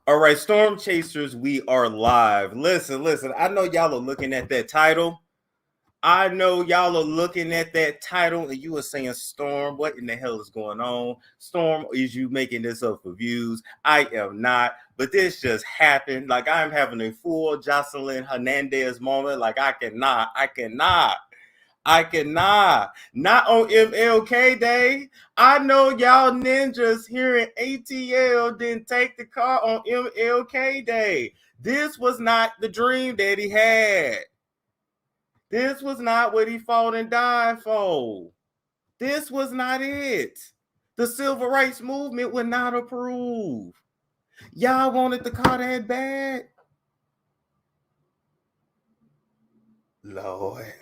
All right, Storm Chasers, we are live. Listen. I know y'all are looking at that title. And you are saying, Storm, what in the hell is going on? Storm, is you making this up for views? I am not, but this just happened. Like, I'm having a full Jocelyn Hernandez moment. Like, I cannot. Not on MLK Day. I know y'all ninjas here in ATL didn't take the car on MLK Day. This was not the dream that he had. This was not what he fought and died for. This was not it. The civil rights movement would not approve. Y'all wanted the car that bad? Lord.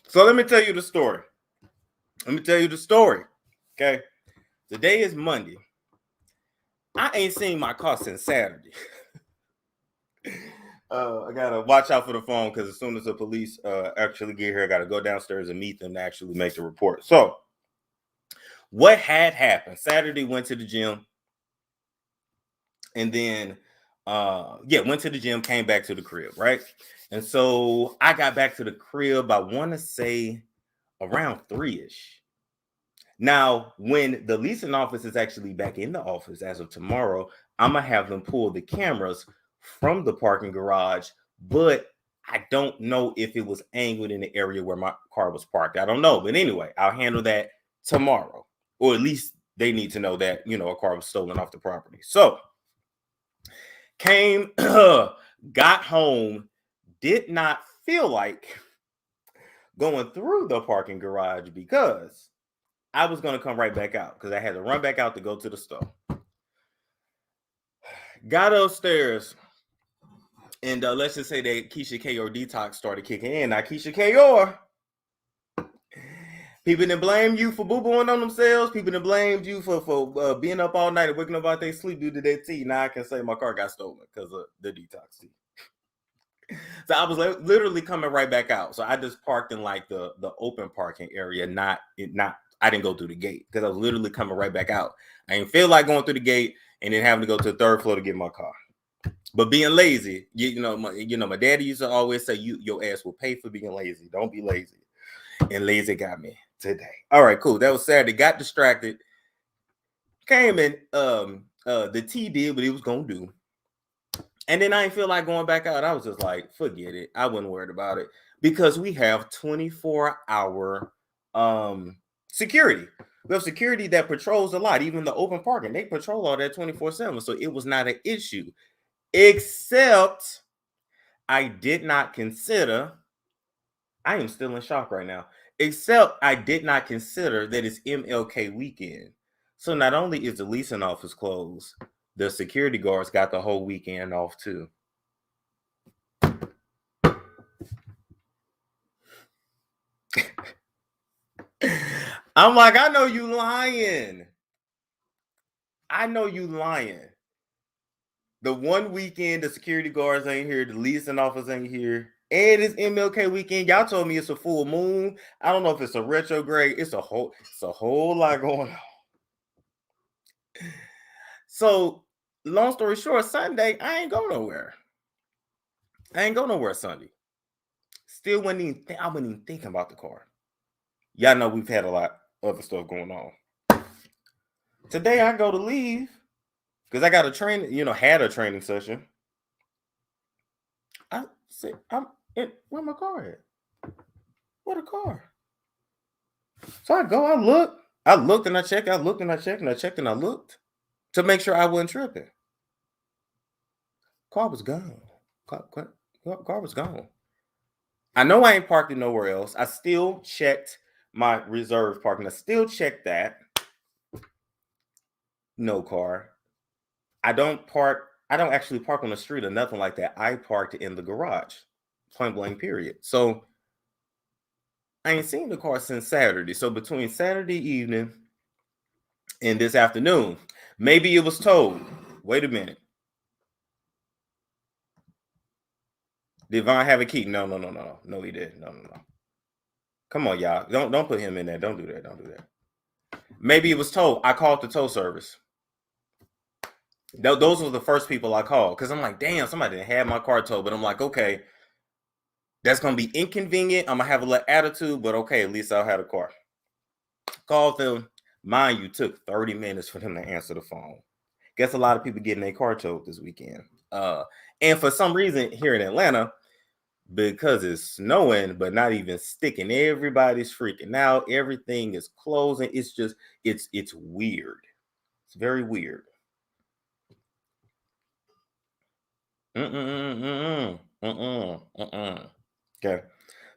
So let me tell you the story. Okay. Today is Monday. I ain't seen my car since Saturday. I gotta watch out for the phone because as soon as the police actually get here, I gotta go downstairs and meet them to actually make the report. So what had happened? Saturday, went to the gym, and then went to the gym, came back to the crib, right? And so I got back to the crib, I want to say around 3-ish. Now, when the leasing office is actually back in the office as of tomorrow, I'm going to have them pull the cameras from the parking garage, but I don't know if it was angled in the area where my car was parked. I don't know. But anyway, I'll handle that tomorrow, or at least they need to know that, a car was stolen off the property. So came, got home, did not feel like going through the parking garage because I was going to come right back out because I had to run back out to go to the store. Got upstairs, and let's just say that Keisha K.O. detox started kicking in. Now, Keisha K.O., people didn't blame you for boo-booing on themselves. People didn't blame you for being up all night and waking up out their sleep due to that tea. Now I can say my car got stolen because of the detox tea. So I was literally coming right back out. So I just parked in like the open parking area, I didn't go through the gate because I was literally coming right back out. I didn't feel like going through the gate and then having to go to the third floor to get my car. But being lazy, my daddy used to always say, your ass will pay for being lazy. Don't be lazy. And lazy got me today. All right, cool. That was Saturday. Got distracted. Came in. The T did what he was gonna do. And then I didn't feel like going back out. I was just like, forget it. I wasn't worried about it because we have 24-hour security. We have security that patrols a lot, even the open parking. They patrol all that 24/7. So it was not an issue. Except I did not consider, I am still in shock right now, except I did not consider that it's MLK weekend. So not only is the leasing office closed, the security guards got the whole weekend off too. I'm like, I know you lying. The one weekend, the security guards ain't here, the leasing office ain't here, and it's MLK weekend. Y'all told me it's a full moon. I don't know if it's a retrograde. It's a whole lot going on. So, long story short, Sunday, I ain't go nowhere. Sunday. Still I wasn't even thinking about the car. Y'all know we've had a lot of other stuff going on. Today I go to leave because I got had a training session. I said, where my car at? Where the car? So I go, I looked and I checked, I looked and I checked and I checked and I looked to make sure I wasn't tripping. Car was gone. Car was gone. I know I ain't parked it nowhere else. I still checked my reserve parking. I still checked that. No car. I don't actually park on the street or nothing like that. I parked in the garage. Point blank, period. So I ain't seen the car since Saturday. So between Saturday evening and this afternoon, maybe it was towed. Wait a minute. Did Von have a key? No, he did. No. Come on, y'all. Don't put him in there. Don't do that. Maybe it was towed. I called the tow service. Those were the first people I called because I'm like, damn, somebody didn't have my car towed. But I'm like, okay, that's gonna be inconvenient. I'm gonna have a little attitude, but okay, at least I'll have a car. Called them. Mind you, took 30 minutes for them to answer the phone. Guess a lot of people getting their car towed this weekend. And for some reason here in Atlanta, because it's snowing, but not even sticking, everybody's freaking out. Everything is closing. It's just, it's weird. It's very weird. Okay.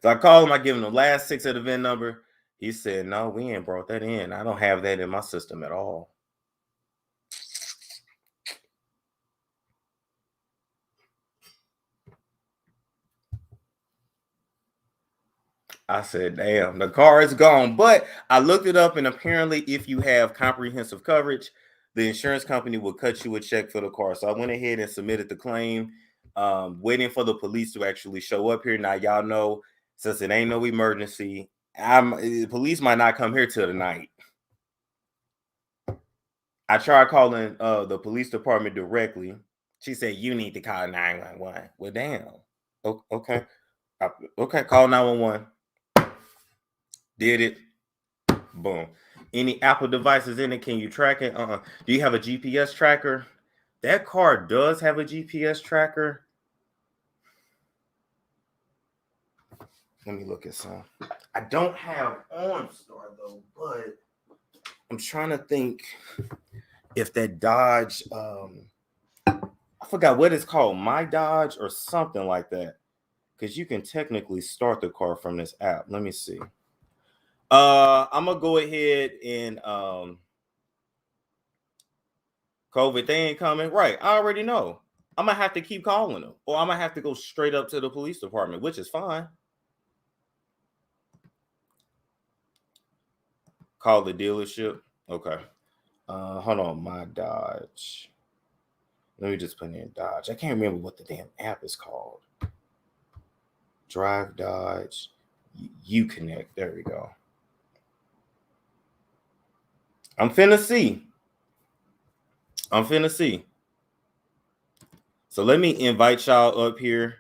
So I called him. I give him the last 6 of the VIN number. He said, no, we ain't brought that in. I don't have that in my system at all. I said, damn, the car is gone. But I looked it up, and apparently if you have comprehensive coverage, the insurance company will cut you a check for the car. So I went ahead and submitted the claim, waiting for the police to actually show up here. Now, y'all know, since it ain't no emergency, the police might not come here till tonight. I tried calling the police department directly. She said, you need to call 911. Well, damn. Okay. Okay, call 911. Did it. Boom. Any Apple devices in it? Can you track it? Do you have a GPS tracker? That car does have a GPS tracker. Let me look at some. I don't have OnStar though, but I'm trying to think if that Dodge, I forgot what it's called, My Dodge or something like that, because you can technically start the car from this app. Let me see. I'm gonna go ahead and COVID, they ain't coming. Right. I already know. I'm gonna have to keep calling them, or I'm gonna have to go straight up to the police department, which is fine. Call the dealership. Okay. Hold on, My Dodge. Let me just put in Dodge. I can't remember what the damn app is called. Drive Dodge. Uconnect. There we go. I'm finna see. So let me invite y'all up here.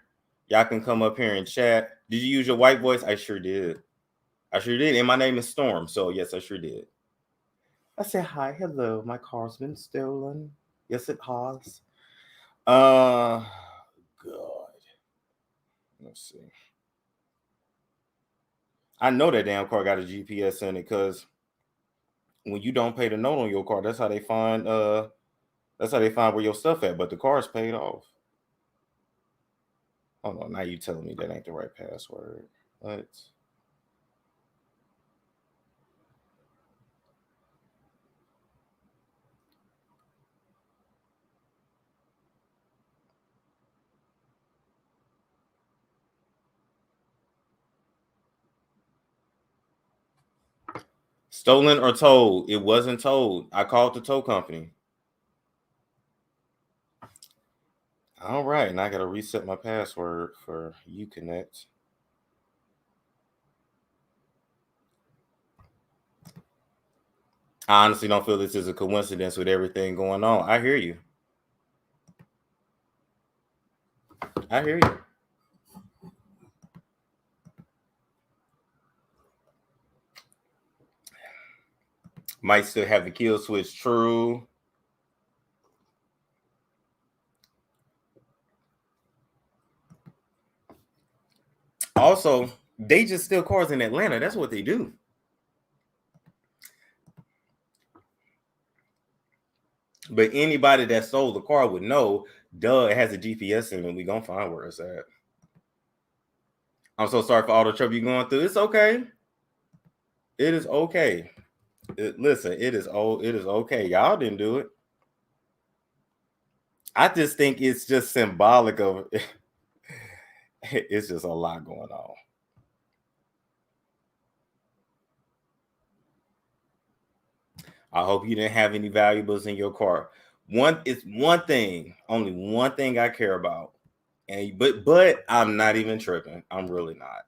Y'all can come up here and chat. Did you use your white voice? I sure did. And my name is Storm. So yes, I sure did. I said, hi, hello. My car's been stolen. Yes, it has. God. Let's see. I know that damn car got a GPS in it, because when you don't pay the note on your car, that's how they find where your stuff at. But the car's paid off. Hold on, now you telling me that ain't the right password. What? Stolen or towed? It wasn't towed. I called the tow company. All right, and I gotta reset my password for Uconnect. I honestly don't feel this is a coincidence with everything going on. I hear you. Might still have the kill switch. True. Also, they just steal cars in Atlanta. That's what they do. But anybody that stole the car would know, duh, it has a GPS in it. We gonna find where it's at. I'm so sorry for all the trouble you're going through. It's okay. It is okay. Listen, it is okay. Y'all didn't do it. I just think it's just symbolic of it's just a lot going on. I hope you didn't have any valuables in your car. Only one thing I care about. And but I'm not even tripping. I'm really not.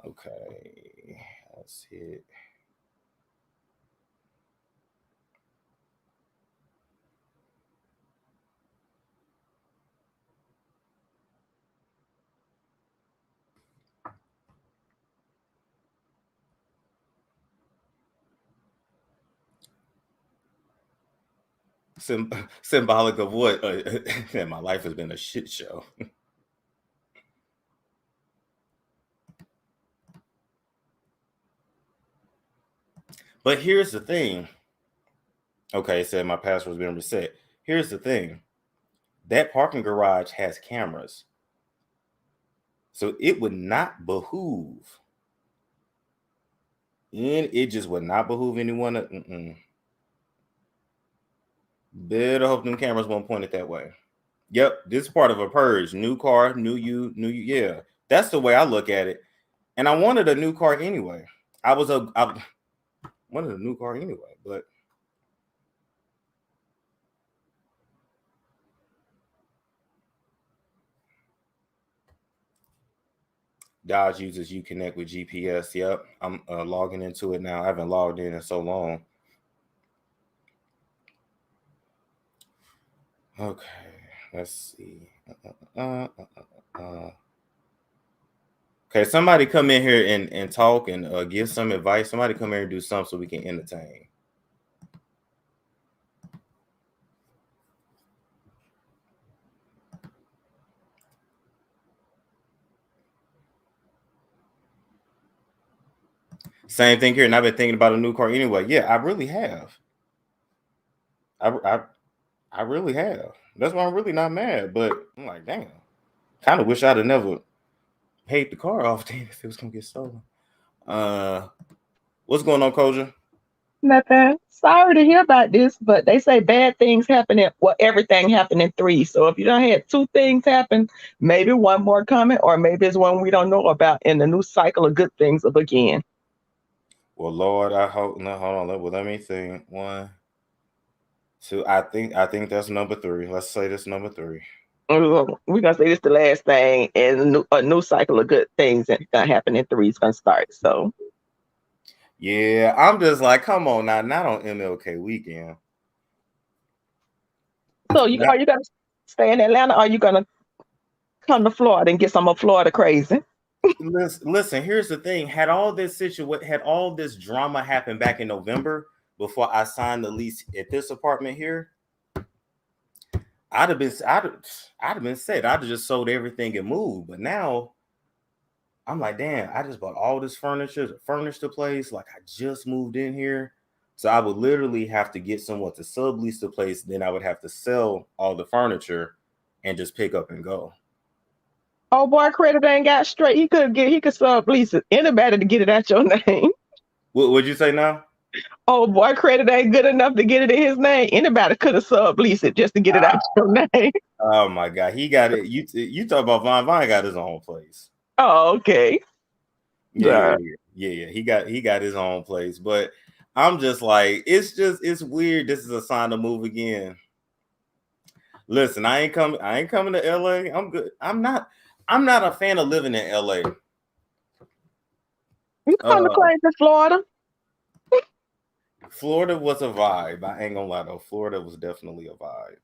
Okay. Let's hit. Symbolic of what? Man, my life has been a shit show. But here's the thing. Okay, it said my password's been reset. Here's the thing. That parking garage has cameras. So it would not behoove. And it just would not behoove anyone to, better hope them cameras won't point it that way. Yep, this is part of a purge. New car, new you. Yeah, that's the way I look at it. And I wanted a new car anyway. I wanted a new car anyway, but Dodge uses Uconnect with GPS. Yep, I'm logging into it now. I haven't logged in so long. Okay, let's see. Okay, somebody come in here and talk and give some advice. Somebody come here and do something so we can entertain. Same thing here, and I've been thinking about a new car anyway. Yeah, I really have. I really have. That's why I'm really not mad. But I'm like, damn. Kind of wish I'd have never paid the car off then if it was gonna get stolen. What's going on, Koja? Nothing. Sorry to hear about this, but they say bad things happen everything happened in three. So if you don't had two things happen, maybe one more coming, or maybe it's one we don't know about, and the new cycle of good things will begin. Well, Lord, I hope. No, hold on. Let me think. 1, 2. I think that's number 3. Let's say that's number 3. We're gonna say this the last thing, and a new cycle of good things that's gonna happen in three is gonna start. So yeah, I'm just like, come on now, not on MLK weekend. So are you gonna stay in Atlanta, or are you gonna come to Florida and get some of Florida crazy? Listen, here's the thing. Had all this drama happened back in November before I signed the lease at this apartment here, I'd have been set. I'd have just sold everything and moved. But now I'm like, damn, I just bought all this furniture to furnish the place. Like, I just moved in here. So I would literally have to get someone to sublease the place. Then I would have to sell all the furniture and just pick up and go. Oh boy, credit ain't got straight. He could sublease it. Anybody to get it out your name. What would you say now? Oh boy, credit ain't good enough to get it in his name. Anybody could have subleased it just to get it out your name. Oh my God, he got it. You talk about Vine. Vine got his own place. Oh, okay. Yeah. He got his own place, but I'm just like, it's weird. This is a sign to move again. Listen, I ain't coming to LA. I'm good. I'm not a fan of living in LA. You come to crazy Florida. Florida was a vibe. I ain't gonna lie though. Florida was definitely a vibe.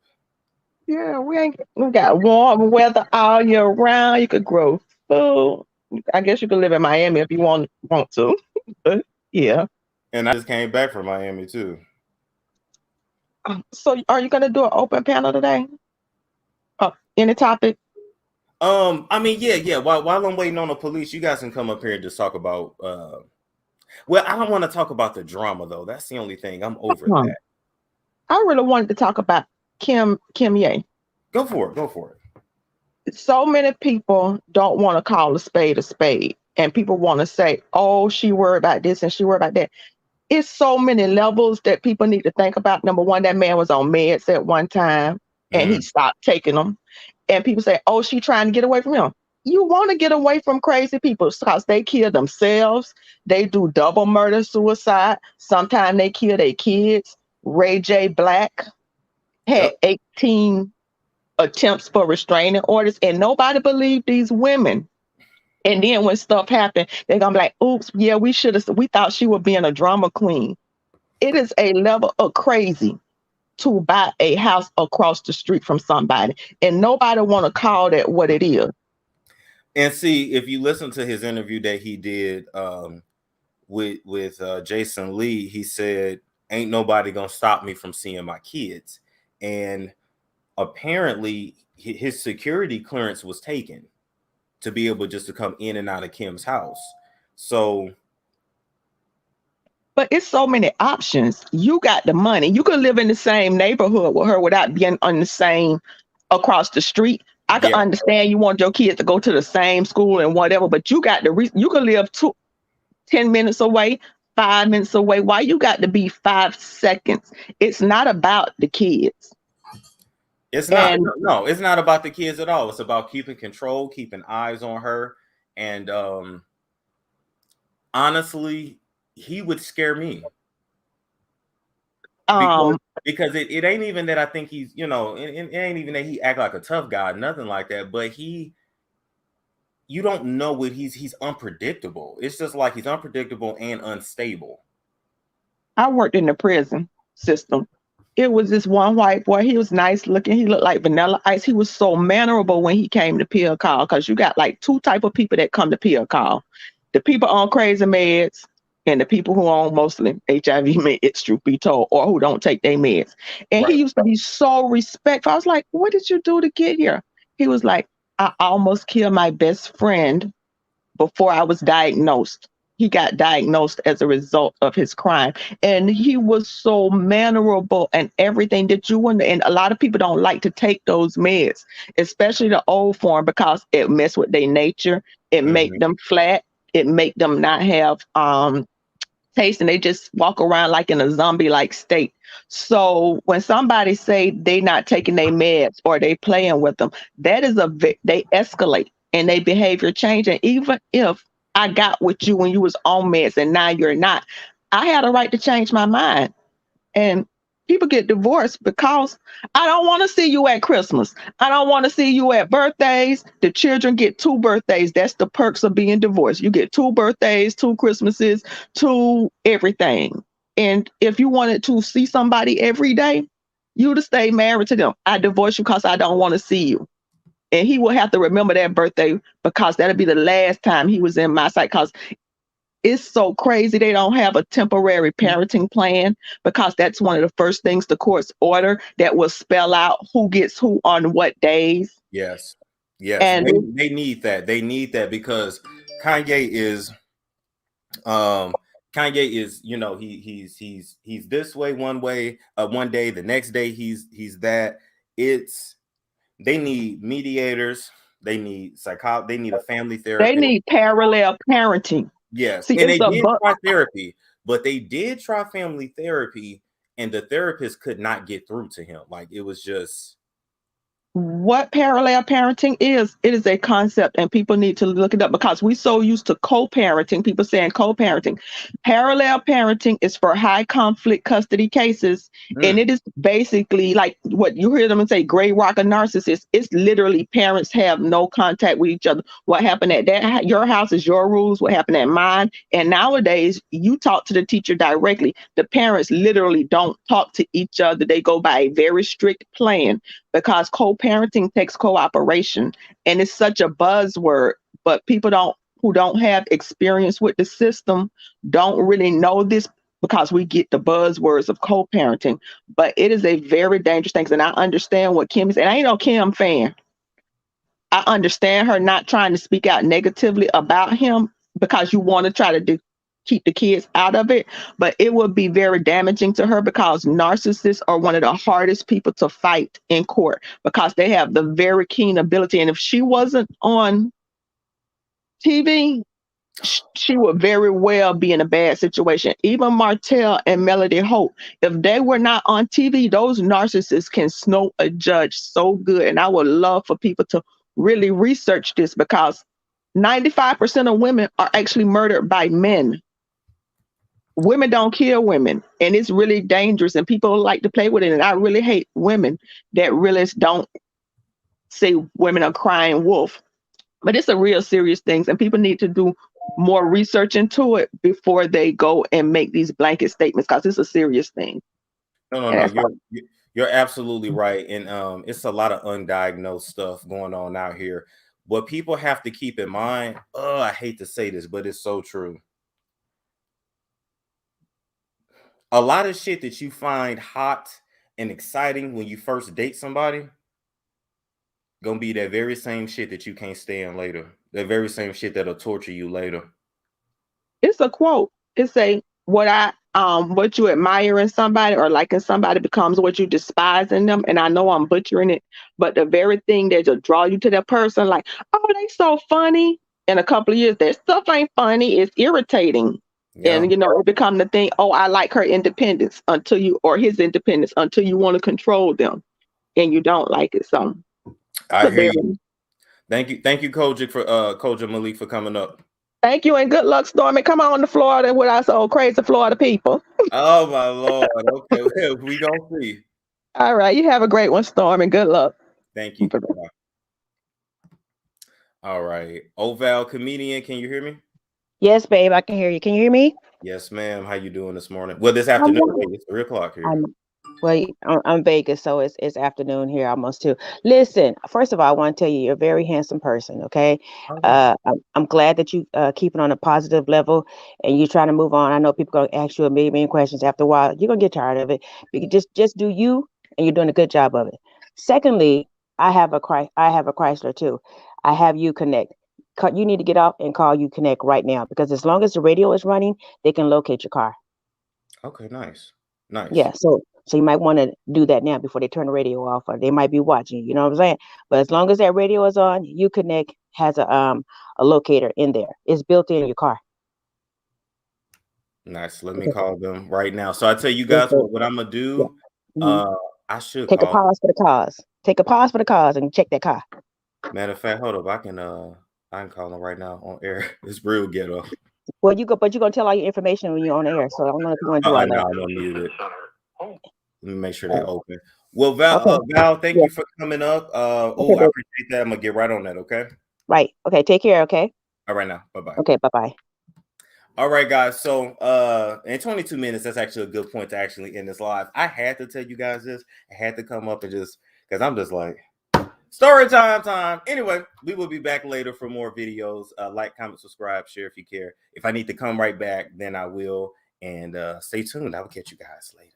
Yeah, we got warm weather all year round. You could grow food. I guess you could live in Miami if you want to. But yeah. And I just came back from Miami too. So are you gonna do an open panel today? Any topic? I mean, yeah. While I'm waiting on the police, you guys can come up here and just talk about well, I don't want to talk about the drama though. That's the only thing. I'm over that. I really wanted to talk about Kim Ye. Go for it. So many people don't want to call a spade, and people want to say, "Oh, she worried about this and she worried about that." It's so many levels that people need to think about. Number one, that man was on meds at one time, and he stopped taking them. And people say, "Oh, she trying to get away from him." You want to get away from crazy people because they kill themselves. They do double murder, suicide. Sometimes they kill their kids. Ray J. Black had 18 attempts for restraining orders, and nobody believed these women. And then when stuff happened, they're gonna be like, "Oops, yeah, we thought she was being a drama queen." It is a level of crazy to buy a house across the street from somebody, and nobody want to call that what it is. And see, if you listen to his interview that he did with Jason Lee, he said, "Ain't nobody gonna stop me from seeing my kids." and apparently his security clearance was taken to be able just to come in and out of Kim's house. So, but it's so many options. You got the money. You could live in the same neighborhood with her without being on the same across the street. I can yeah, understand you want your kids to go to the same school and whatever, but you got the you could live 10 minutes away, 5 minutes away. Why you got to be 5 seconds? It's not about the kids. it's not. And No, it's not about the kids at all. It's about keeping control, keeping eyes on her, and honestly, he would scare me because it ain't even that I think he's, you know, it ain't even that he act like a tough guy, nothing like that. But you don't know what he's unpredictable. It's just like he's unpredictable and unstable. I worked in the prison system. It was this one white boy. He was nice looking. He looked like vanilla ice. He was so mannerable when he came to pill call, because you got like two type of people that come to pill call: the people on crazy meds and the people who on mostly HIV meds, truth be told, or who don't take their meds. And Right. he used to be so respectful. I was like, what did you do to get here? He was like, I almost killed my best friend before I was diagnosed. He got diagnosed as a result of his crime. And he was so mannerable and everything that you want. And a lot of people don't like to take those meds, especially the old form, because it mess with their nature. It make them flat. It make them not have taste, and they just walk around like in a zombie-like state. So when somebody say they not taking their meds or they playing with them, that is they escalate and they behavior change. And even if I got with you when you was on meds and now you're not, I had a right to change my mind. And people get divorced because I don't want to see you at Christmas. I don't want to see you at birthdays. The children get 2 birthdays. That's the perks of being divorced. You get 2 birthdays, 2 Christmases, 2 everything. And if you wanted to see somebody every day, you'd stay married to them. I divorce you because I don't want to see you. And he will have to remember that birthday, because that'll be the last time he was in my sight. Because it's so crazy they don't have a temporary parenting plan, because that's one of the first things the courts order, that will spell out who gets who on what days. Yes. Yes. And They need that. They need that because Kanye is you know, he's this way one day, the next day he's that. They need mediators, they need they need a family therapist. They need parallel parenting. Yes. See, And they did try therapy, but they did try family therapy, and the therapist could not get through to him. Like, it was just what parallel parenting is. It is a concept, and people need to look it up, because we're so used to co-parenting. People saying co-parenting. Parallel parenting is for high conflict custody cases, and it is basically like what you hear them say, gray rock of narcissist. It's literally parents have no contact with each other. What happened at your house is your rules. What happened at mine. And nowadays, you talk to the teacher directly. The parents literally don't talk to each other. They go by a very strict plan, because co-parenting takes cooperation, and it's such a buzzword, but people who don't have experience with the system don't really know this, because we get the buzzwords of co-parenting, but it is a very dangerous thing. And I understand what Kim is, and I ain't no Kim fan. I understand her not trying to speak out negatively about him, because you want to try to keep the kids out of it, but it would be very damaging to her, because narcissists are one of the hardest people to fight in court, because they have the very keen ability. And if she wasn't on TV, she would very well be in a bad situation. Even Martell and Melody Hope, if they were not on TV, those narcissists can snow a judge so good. And I would love for people to really research this, because 95% of women are actually murdered by men. Women don't kill women, and it's really dangerous, and people like to play with it. And I really hate women that really don't say women are crying wolf, but it's a real serious thing, and people need to do more research into it before they go and make these blanket statements, because it's a serious thing. No, you're absolutely right. And it's a lot of undiagnosed stuff going on out here. What people have to keep in mind, I hate to say this, but it's so true. A lot of shit that you find hot and exciting when you first date somebody gonna be that very same shit that you can't stand later. That very same shit that'll torture you later. It's a quote. It's a what you admire in somebody or like in somebody becomes what you despise in them. And I know I'm butchering it, but the very thing that will draw you to that person, like, oh, they so funny. In a couple of years, their stuff ain't funny. It's irritating. Yeah. And it become the thing, oh, I like her independence or his independence until you want to control them and you don't like it. So I hear you. Thank you, Kojic, for Koja Malik, for coming up. Thank you and good luck, Stormy. Come on to Florida with us old crazy Florida people. Oh my Lord. Okay, we gonna see. All right, you have a great one, Storm, and good luck. Thank you. All right, Oval comedian, can you hear me? Yes, babe, I can hear you. Can you hear me? Yes, ma'am. How you doing this morning? Well, this afternoon. It's 3 o'clock here. I'm Vegas, so it's afternoon here almost too. Listen, first of all, I want to tell you, you're a very handsome person. Okay, I'm glad that you keep it on a positive level and you're trying to move on. I know people are gonna ask you a million questions after a while. You're gonna get tired of it. You can just do you, and you're doing a good job of it. Secondly, I have a Chrysler too. I have you connect. You need to get off and call you connect right now, because as long as the radio is running, they can locate your car. Okay, nice. Yeah, so you might want to do that now before they turn the radio off, or they might be watching. You know what I'm saying? But as long as that radio is on, Uconnect has a locator in there. It's built in your car. Nice. Let me call them right now. So I tell you guys what I'm gonna do. I should take a pause for the cars. Take a pause for the cars and check that car. Matter of fact, hold up. I can call them right now on air. It's real ghetto. Well, you're gonna tell all your information when you're on air. So I don't know if you want to do all that. No, I don't need it. Let me make sure they're open. Well, Val, thank you for coming up. I appreciate that. I'm gonna get right on that. Okay. Right. Okay. Take care. Okay. All right now. Bye-bye. Okay. Bye-bye. All right, guys. So in 22 minutes, that's actually a good point to actually end this live. I had to tell you guys this. I had to come up and just, because I'm just like, story time. Anyway, we will be back later for more videos. Like, comment, subscribe, share if you care. If I need to come right back, then I will. And stay tuned. I will catch you guys later.